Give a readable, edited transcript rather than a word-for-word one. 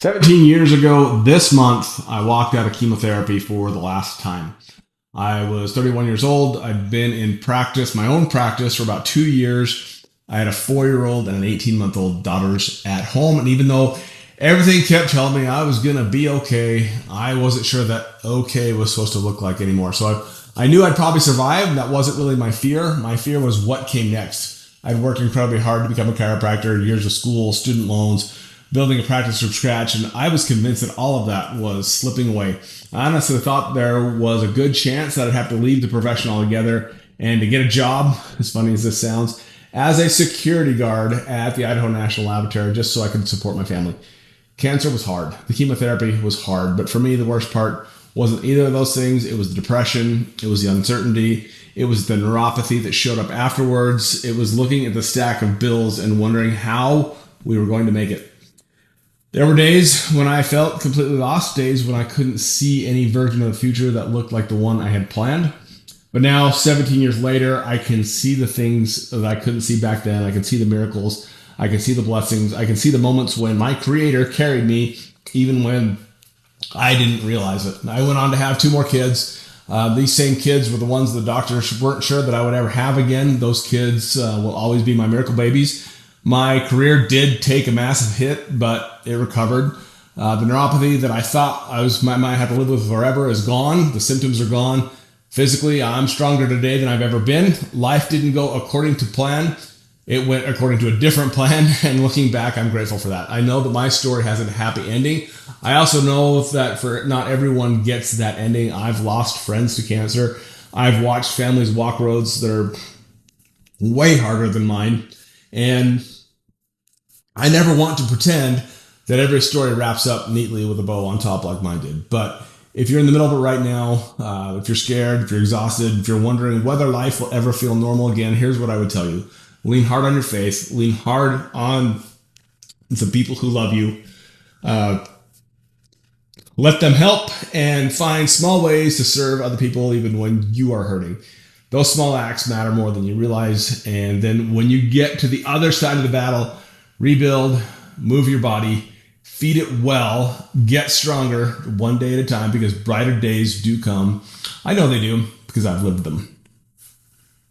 17 years ago this month, I walked out of chemotherapy for the last time. I was 31 years old. I'd been in practice, my own practice, for about 2 years. I had a 4-year-old and an 18-month-old daughters at home. And even though everything kept telling me I was going to be okay, I wasn't sure that okay was supposed to look like anymore. So I knew I'd probably survive. And that wasn't really my fear. My fear was what came next. I'd worked incredibly hard to become a chiropractor, years of school, student loans, building a practice from scratch, and I was convinced that all of that was slipping away. I honestly thought there was a good chance that I'd have to leave the profession altogether and to get a job, as funny as this sounds, as a security guard at the Idaho National Laboratory just so I could support my family. Cancer was hard. The chemotherapy was hard, but for me, the worst part wasn't either of those things. It was the depression. It was the uncertainty. It was the neuropathy that showed up afterwards. It was looking at the stack of bills and wondering how we were going to make it. There were days when I felt completely lost, days when I couldn't see any version of the future that looked like the one I had planned. But now, 17 years later, I can see the things that I couldn't see back then. I can see the miracles. I can see the blessings. I can see the moments when my Creator carried me, even when I didn't realize it. I went on to have 2 more kids. These same kids were the ones the doctors weren't sure that I would ever have again. Those kids will always be my miracle babies. My career did take a massive hit, but it recovered. The neuropathy that I thought might have to live with forever is gone. The symptoms are gone. Physically, I'm stronger today than I've ever been. Life didn't go according to plan. It went according to a different plan, and looking back, I'm grateful for that. I know that my story has a happy ending. I also know that for not everyone gets that ending. I've lost friends to cancer. I've watched families walk roads that are way harder than mine. And I never want to pretend that every story wraps up neatly with a bow on top like mine did. But if you're in the middle of it right now, if you're scared, if you're exhausted, if you're wondering whether life will ever feel normal again, here's what I would tell you. Lean hard on your faith. Lean hard on the people who love you. Let them help and find small ways to serve other people even when you are hurting. Those small acts matter more than you realize. And then when you get to the other side of the battle, rebuild, move your body, feed it well, get stronger one day at a time because brighter days do come. I know they do because I've lived them.